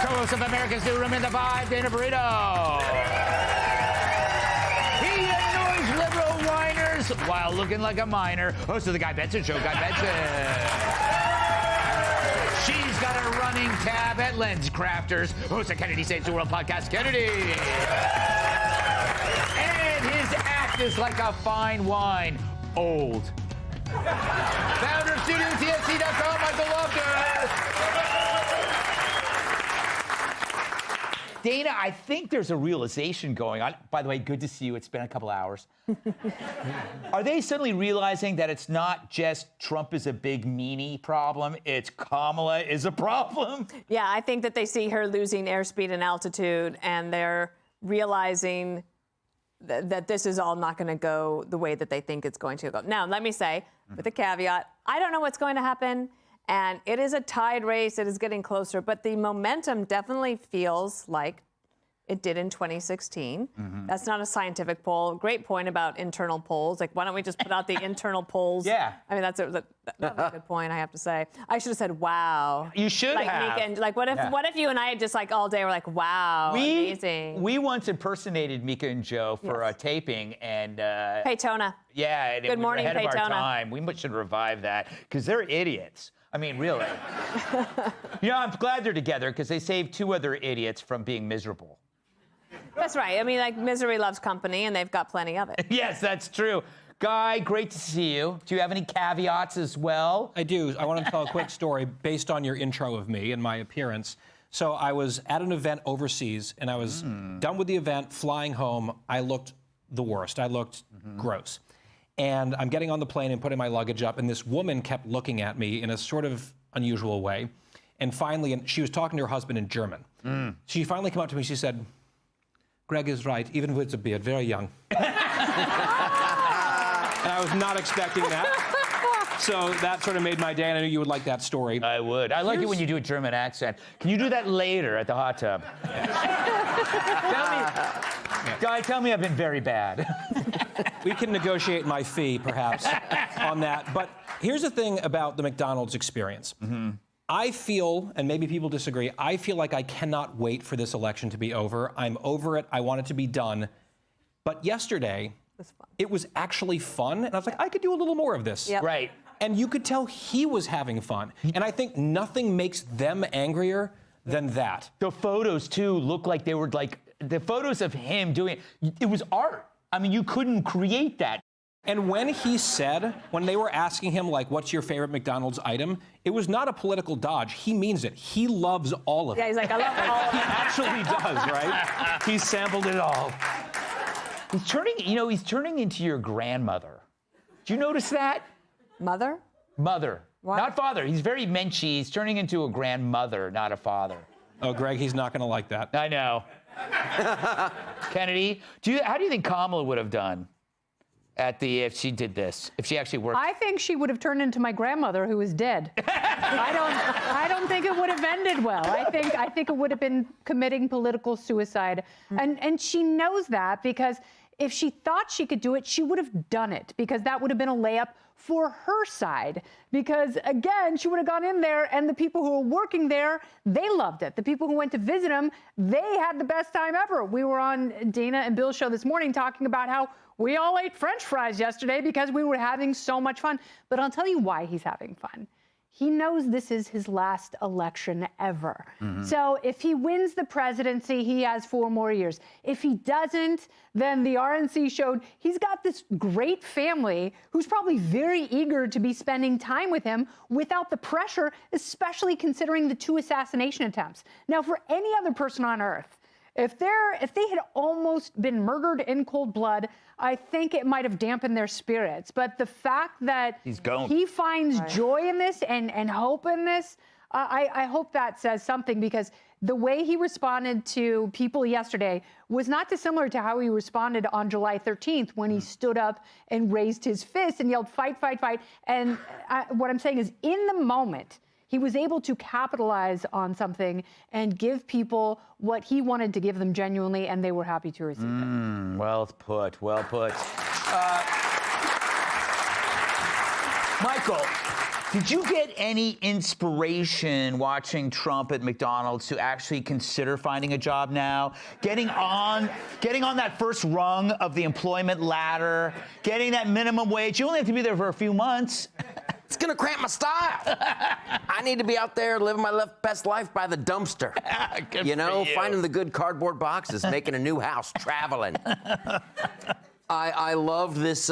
co-host of America's New Room in the Vibe, Dana Burrito. He annoys liberal whiners while looking like a minor. Host of the Guy Benson Show, Guy Benson. She's got a running tab at Lens Crafters. Host of Kennedy Saves the World podcast, Kennedy. And his act is like a fine wine, old. Founder of StudioTSC.com, Michael Walker. Dana, I think there's a realization going on. By the way, good to see you. It's been a couple hours. Are they suddenly realizing that it's not just Trump is a big meanie problem, it's Kamala is a problem? Yeah, I think that they see her losing airspeed and altitude, and they're realizing that this is all not going to go the way that they think it's going to go. Now, let me say, with a caveat, I don't know what's going to happen. And it is a tied race. It is getting closer. But the momentum definitely feels like it did in 2016. Mm-hmm. That's not a scientific poll. Great point about internal polls. Like, why don't we just put out the internal polls? Yeah. I mean, that was a good point, I have to say. I should have said, wow. You should have. Mika, like, what if you and I just, like, all day were like, wow, amazing. We once impersonated Mika and Joe for a taping, and... Paytona. Yeah. And Good morning, ahead Paytona. of our time. We should revive that, because they're idiots. I mean, really. I'm glad they're together because they saved two other idiots from being miserable. That's right. I mean, like, misery loves company, and they've got plenty of it. Yes, that's true. Guy, great to see you. Do you have any caveats as well? I do. I want to tell a quick story based on your intro of me and my appearance. So I was at an event overseas, and I was done with the event, flying home. I looked the worst. I looked gross. And I'm getting on the plane and putting my luggage up, and this woman kept looking at me in a sort of unusual way. And finally, she was talking to her husband in German. She finally came up to me, she said, "Greg is right, even with a beard, very young." And I was not expecting that. So that sort of made my day, and I knew you would like that story. I would. I like it when you do a German accent. Can you do that later at the hot tub? Tell me I've been very bad. We can negotiate my fee, perhaps, on that. But here's the thing about the McDonald's experience. I feel, and maybe people disagree, I feel like I cannot wait for this election to be over. I'm over it. I want it to be done. But yesterday, it was actually fun. And I was like, I could do a little more of this. Yep. Right. And you could tell he was having fun. And I think nothing makes them angrier than that. The photos, too, look like they were like, the photos of him doing it was art. I mean, you couldn't create that. And when he said, when they were asking him, like, what's your favorite McDonald's item, it was not a political dodge. He means it. He loves all of it. Yeah, he's like, I love all of He it. actually does, right? He sampled it all. He's turning into your grandmother. Do you notice that? Mother? Mother. Why? Not father. He's very menschy. He's turning into a grandmother, not a father. Oh, Greg, he's not going to like that. I know. Kennedy, how do you think Kamala would have done if she did this? If she actually worked? I think she would have turned into my grandmother, who is dead. I don't think it would have ended well. I think it would have been committing political suicide, and she knows that, because if she thought she could do it, she would have done it, because that would have been a layup for her side. Because, again, she would have gone in there, and the people who were working there, they loved it. The people who went to visit him, they had the best time ever. We were on Dana and Bill's show this morning talking about how we all ate French fries yesterday because we were having so much fun. But I'll tell you why he's having fun. He knows this is his last election ever. So if he wins the presidency, he has 4 more years. If he doesn't, then the RNC showed he's got this great family who's probably very eager to be spending time with him without the pressure, especially considering the 2 assassination attempts. Now, for any other person on earth, if they had almost been murdered in cold blood, I think it might have dampened their spirits. But the fact that he finds joy in this and hope in this, I hope that says something, because the way he responded to people yesterday was not dissimilar to how he responded on July 13th when he stood up and raised his fist and yelled, "Fight, fight, fight." And what I'm saying is, in the moment, he was able to capitalize on something and give people what he wanted to give them genuinely, and they were happy to receive it. Well put, well put. Michael, Did you get any inspiration watching Trump at McDonald's to actually consider finding a job now? Getting on that first rung of the employment ladder, getting that minimum wage. You only have to be there for a few months. It's gonna cramp my style. I need to be out there living my best life by the dumpster. Good You know, for you. finding the good cardboard boxes, making a new house, traveling. I loved this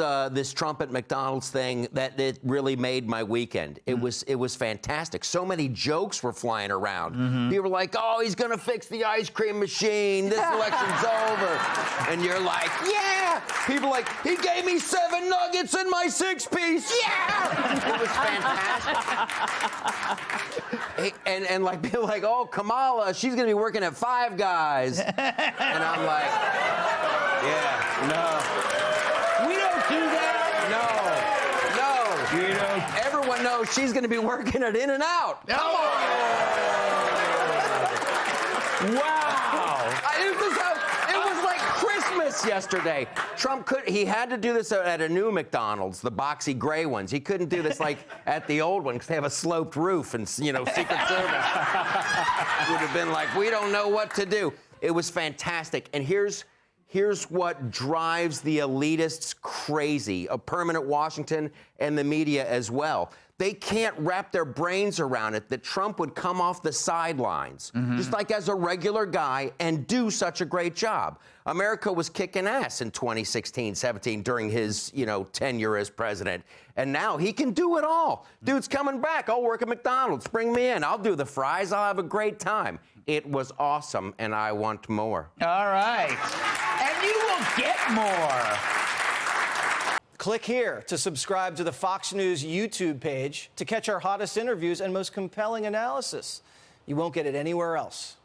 Trump at McDonald's thing. That it really made my weekend. It was fantastic. So many jokes were flying around. People were like, "Oh, he's gonna fix the ice cream machine. This election's over," and you're like, "Yeah." People like, "He gave me 7 nuggets in my 6-piece." Yeah, it was fantastic. and like people like, "Oh, Kamala, she's gonna be working at Five Guys," and I'm like, "Yeah, no." We don't do that. No. You know, Everyone knows she's going to be working at In-N-Out. Come on. wow. It was like Christmas yesterday. Trump he had to do this at a new McDonald's, the boxy gray ones. He couldn't do this like at the old one because they have a sloped roof and, Secret Service would have been like, we don't know what to do. It was fantastic. And here's what drives the elitists crazy, a permanent Washington and the media as well. They can't wrap their brains around it that Trump would come off the sidelines, just like as a regular guy, and do such a great job. America was kicking ass in 2016, 17 during his, tenure as president. And now he can do it all. Dude's coming back. I'll work at McDonald's. Bring me in. I'll do the fries. I'll have a great time. It was awesome, and I want more. All right. And you will get more. Click here to subscribe to the Fox News YouTube page to catch our hottest interviews and most compelling analysis. You won't get it anywhere else.